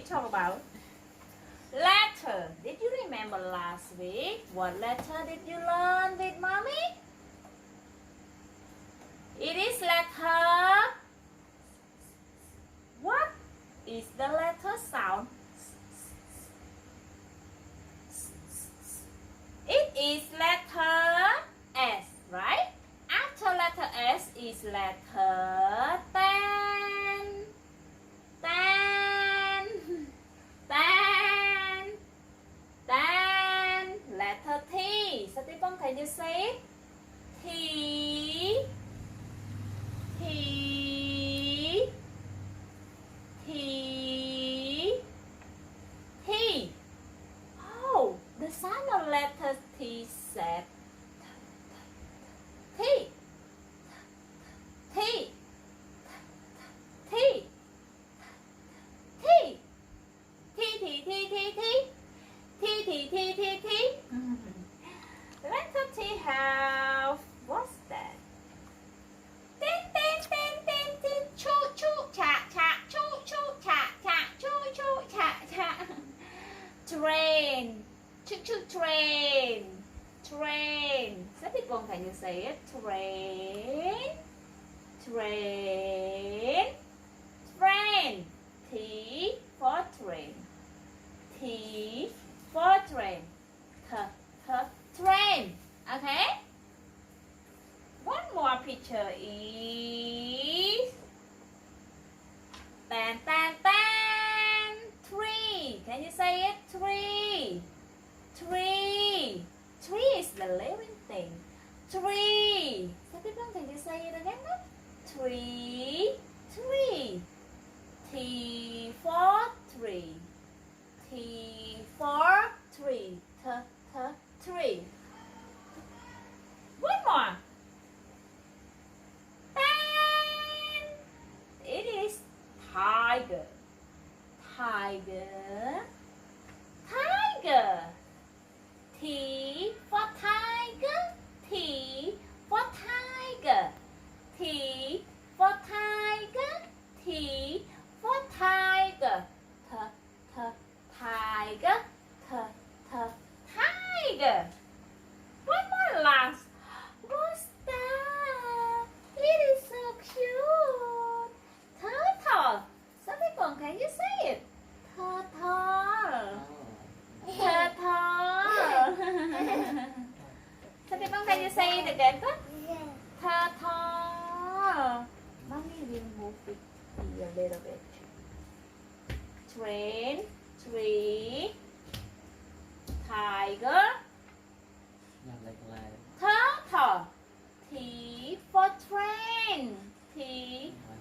talk about letter. Did you remember last week? What letter did you learn with mommy? It is letter. What is the letter sound? It is letter S, right? After letter S is letter ten. Ten. Ten. Ten. Letter T. Stephen, can you say it? T. T. T. T. Oh, the sound of letter T said T. T. T. T. T, T, T, T, T. T, T, T, T, T. Letter T have, what's that? Tin, tin, tin, tin, tin. Choo, choo, cha, cha. Choo, choo, cha, cha. Choo, choo, cha, cha. Train. Choo, choo, train. Train. People, can you say it? Train. Train. Train. T for train. T for train. Train. Okay? One more picture is tan tan tan. Tree. Can you say it? Tree. Tree. Tree is the living thing. Tree. People, can you say it again? Tree. Tree. T for tree. T for tree. Tree. One more. Tan. It is tiger. Tiger. Tiger. T for tiger. T for tiger. T for tiger. T for tiger. Tiger. Tiger. One more last. What's that? It is so cute. Turtle. Some people, can you say it? Turtle. Turtle. Some people, can you say it again? Turtle. Mommy will move it here a little bit. Train, tree, tiger, turtle. T for train. T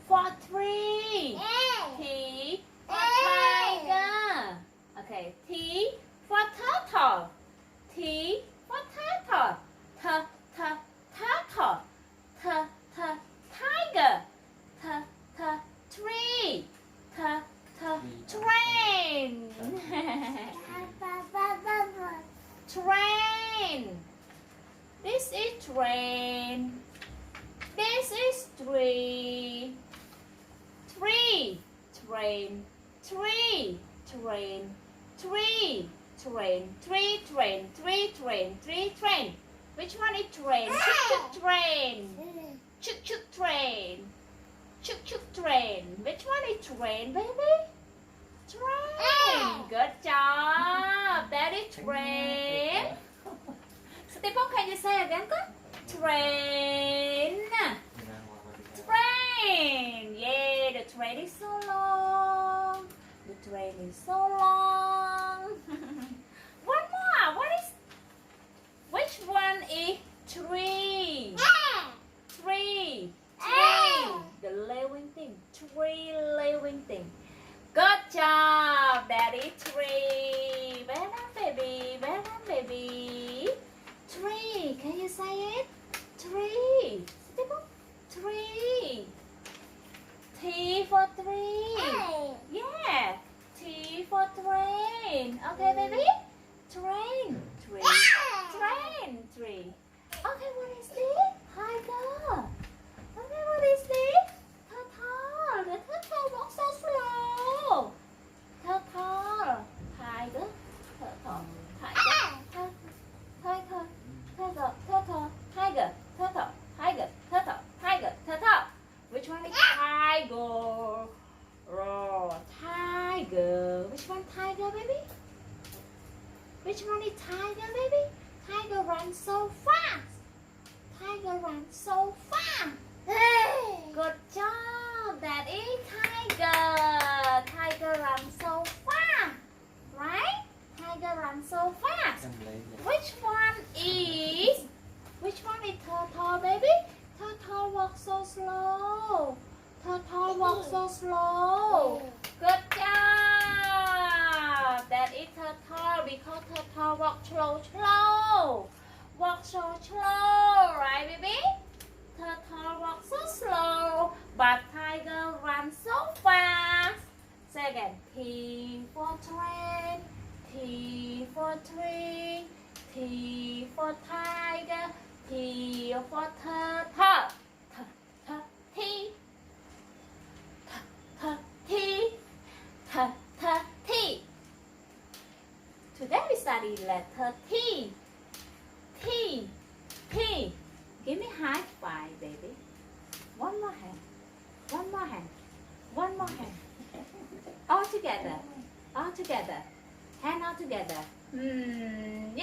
for tree. T for tiger. Okay, T for turtle. T for turtle. Turtle. Tiger. Tree. Train. Train. This is train. This is tree. Tree. Train. Tree. Train. Tree. Train. Tree. Train. Tree. Train. Tree. Train. Which one is train? Choo-choo train. Choo-choo train. Choo-choo train. Which one is train, baby? Train. Good job. That is train. Stephen, can you say again? Train. Train. Yeah, the train is so long. The train is so long. One more. Which one is tree? Tree. Tree. The living thing. Tree, living thing. Good job. That is tree. Well done, baby. Well done, baby. Tree. Can you say it? Tree. Tree. T for tree. Yeah. T for train. Okay, baby. Train. Tree. Train. Tree. Okay, what is this? Tiger. Okay, what is this? Turtle. The turtle walks so slow. Turtle. Which one is tiger, baby? Tiger runs so fast. Tiger runs so fast. Good job. That is tiger. Tiger runs so fast. Right? Tiger runs so fast. Which one is turtle, baby? Turtle walks so slow. Turtle walks so slow. Good job. That is turtle because turtle walk slow. Walk so slow, right, baby? Turtle walk so slow, but tiger runs so fast. Say again. T for train, T for tree, T for tiger, T for turtle. T, T, T. Today we study letter T. T, T. Give me high five, baby. One more hand. One more hand. One more hand. All together. All together. Hand all together. Yay!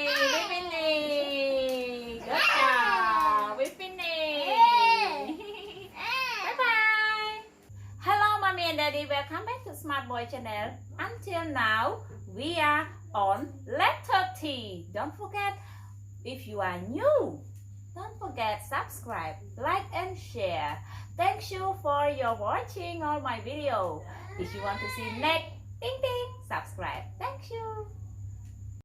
We finished. Good job. We finished. Bye-bye. Hello, Mommy and Daddy. Welcome back to Smart Boy channel. Until now, we are on letter T. Don't forget, if you are new, don't forget subscribe, like and share. Thank you for your watching all my video. If you want to see next, ding ding, subscribe. Thank you.